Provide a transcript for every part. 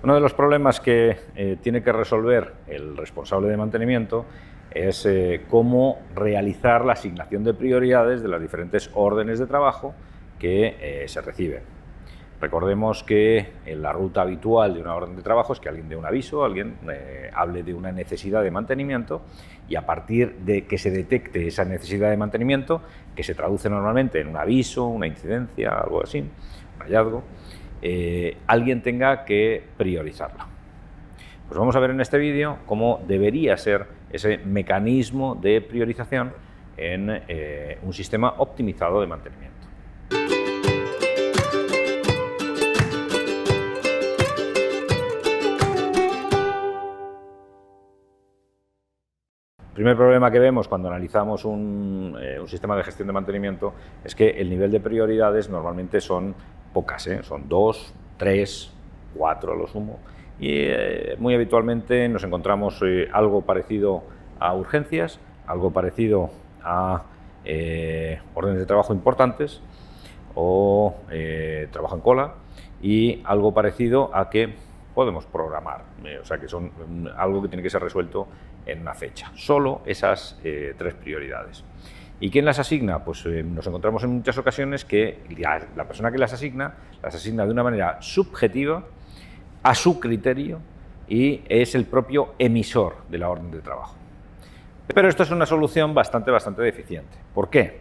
Uno de los problemas que tiene que resolver el responsable de mantenimiento es cómo realizar la asignación de prioridades de las diferentes órdenes de trabajo que se reciben. Recordemos que en la ruta habitual de una orden de trabajo es que alguien dé un aviso, alguien hable de una necesidad de mantenimiento, y a partir de que se detecte esa necesidad de mantenimiento, que se traduce normalmente en un aviso, una incidencia, algo así, un hallazgo, alguien tenga que priorizarla. Pues vamos a ver en este vídeo cómo debería ser ese mecanismo de priorización en un sistema optimizado de mantenimiento. El primer problema que vemos cuando analizamos un sistema de gestión de mantenimiento es que el nivel de prioridades normalmente son pocas, son 2, 3, 4 a lo sumo, y muy habitualmente nos encontramos algo parecido a urgencias, algo parecido a órdenes de trabajo importantes o trabajo en cola, y algo parecido a que podemos programar, o sea que son algo que tiene que ser resuelto en una fecha. Solo esas tres prioridades. ¿Y quién las asigna? Pues nos encontramos en muchas ocasiones que la persona que las asigna de una manera subjetiva, a su criterio, y es el propio emisor de la orden de trabajo. Pero esto es una solución bastante deficiente. ¿Por qué?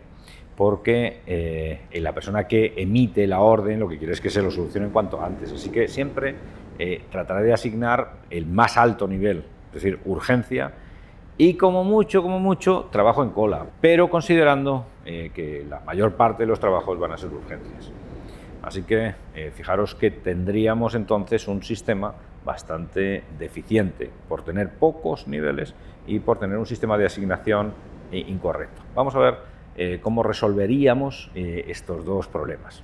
Porque la persona que emite la orden lo que quiere es que se lo solucione cuanto antes, así que siempre tratará de asignar el más alto nivel, es decir, urgencia, y como mucho, trabajo en cola, pero considerando que la mayor parte de los trabajos van a ser urgencias. Así que fijaros que tendríamos entonces un sistema bastante deficiente por tener pocos niveles y por tener un sistema de asignación incorrecto. Vamos a ver cómo resolveríamos estos dos problemas.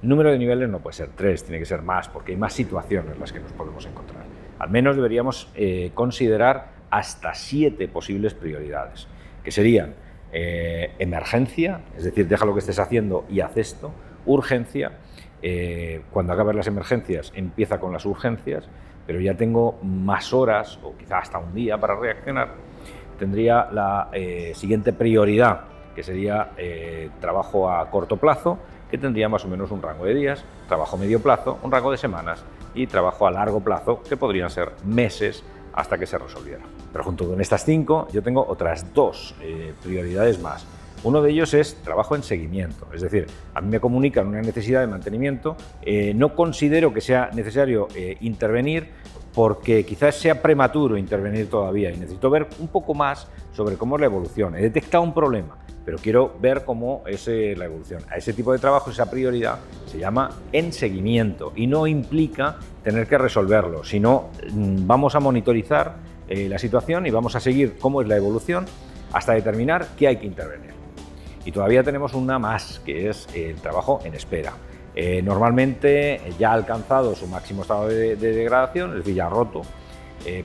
El número de niveles no puede ser 3, tiene que ser más, porque hay más situaciones en las que nos podemos encontrar. Al menos deberíamos considerar hasta 7 posibles prioridades, que serían emergencia, es decir, deja lo que estés haciendo y haz esto; urgencia, cuando acabes las emergencias empieza con las urgencias, pero ya tengo más horas o quizá hasta un día para reaccionar. Tendría la siguiente prioridad, que sería trabajo a corto plazo, que tendría más o menos un rango de días; trabajo a medio plazo, un rango de semanas; y trabajo a largo plazo, que podrían ser meses hasta que se resolviera. Pero junto con estas 5 yo tengo otras 2 prioridades más. Uno de ellos es trabajo en seguimiento, es decir, a mí me comunican una necesidad de mantenimiento, no considero que sea necesario intervenir porque quizás sea prematuro intervenir todavía y necesito ver un poco más sobre cómo es la evolución. He detectado un problema, pero quiero ver cómo es la evolución. A ese tipo de trabajo, esa prioridad se llama en seguimiento y no implica tener que resolverlo, sino vamos a monitorizar la situación y vamos a seguir cómo es la evolución hasta determinar qué hay que intervenir. Y todavía tenemos una más, que es el trabajo en espera. Normalmente ya ha alcanzado su máximo estado de degradación, es decir, ya ha roto,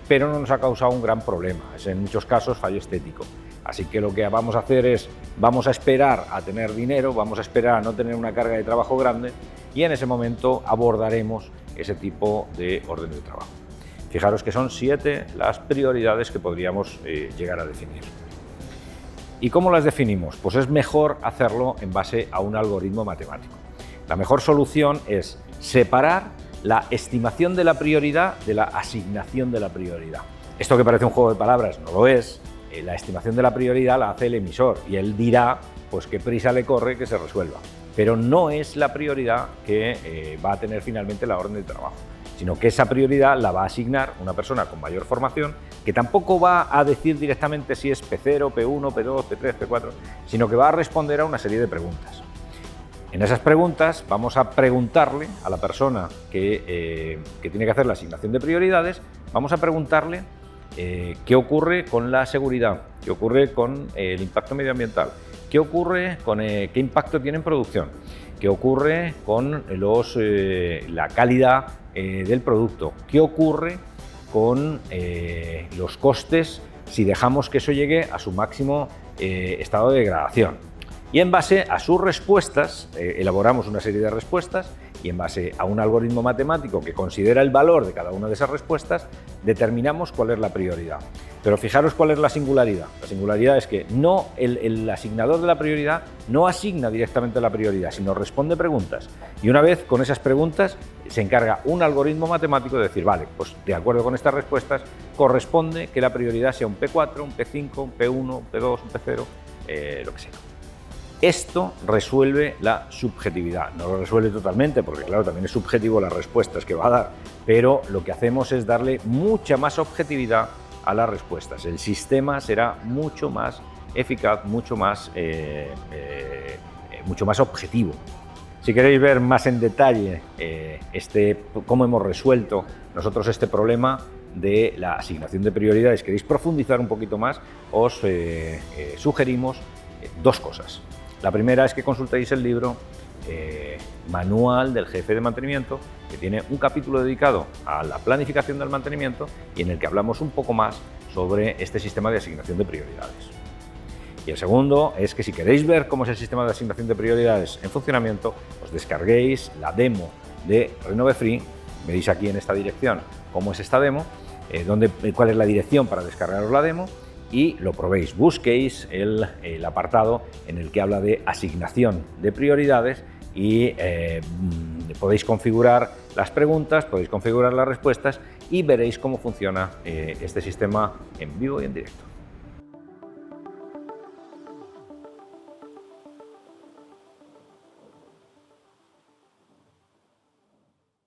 pero no nos ha causado un gran problema, es en muchos casos fallo estético. Así que lo que vamos a hacer es, vamos a esperar a tener dinero, vamos a esperar a no tener una carga de trabajo grande, y en ese momento abordaremos ese tipo de orden de trabajo. Fijaros que son 7 las prioridades que podríamos llegar a definir. ¿Y cómo las definimos? Pues es mejor hacerlo en base a un algoritmo matemático. La mejor solución es separar la estimación de la prioridad de la asignación de la prioridad. Esto que parece un juego de palabras no lo es. La estimación de la prioridad la hace el emisor y él dirá pues qué prisa le corre que se resuelva. Pero no es la prioridad que va a tener finalmente la orden de trabajo, sino que esa prioridad la va a asignar una persona con mayor formación, que tampoco va a decir directamente si es P0, P1, P2, P3, P4, sino que va a responder a una serie de preguntas. En esas preguntas vamos a preguntarle a la persona que tiene que hacer la asignación de prioridades, vamos a preguntarle qué ocurre con la seguridad, qué ocurre con el impacto medioambiental, qué ocurre con qué impacto tiene en producción, qué ocurre con la calidad del producto, qué ocurre con los costes si dejamos que eso llegue a su máximo estado de degradación. Y en base a sus respuestas, elaboramos una serie de respuestas y en base a un algoritmo matemático que considera el valor de cada una de esas respuestas, determinamos cuál es la prioridad. Pero fijaros cuál es la singularidad. La singularidad es que no el asignador de la prioridad no asigna directamente la prioridad, sino responde preguntas. Y una vez con esas preguntas se encarga un algoritmo matemático de decir, vale, pues de acuerdo con estas respuestas corresponde que la prioridad sea un P4, un P5, un P1, un P2, un P0, lo que sea. Esto resuelve la subjetividad. No lo resuelve totalmente, porque claro, también es subjetivo las respuestas que va a dar, pero lo que hacemos es darle mucha más objetividad a las respuestas. El sistema será mucho más eficaz, mucho más objetivo. Si queréis ver más en detalle cómo hemos resuelto nosotros este problema de la asignación de prioridades, queréis profundizar un poquito más, os sugerimos dos cosas. La primera es que consultéis el libro Manual del Jefe de Mantenimiento, que tiene un capítulo dedicado a la planificación del mantenimiento y en el que hablamos un poco más sobre este sistema de asignación de prioridades. Y el segundo es que si queréis ver cómo es el sistema de asignación de prioridades en funcionamiento, os descarguéis la demo de Renove Free. Veis aquí en esta dirección cómo es esta demo, cuál es la dirección para descargaros la demo, y lo probéis. Busquéis el apartado en el que habla de asignación de prioridades y podéis configurar las preguntas, podéis configurar las respuestas y veréis cómo funciona este sistema en vivo y en directo.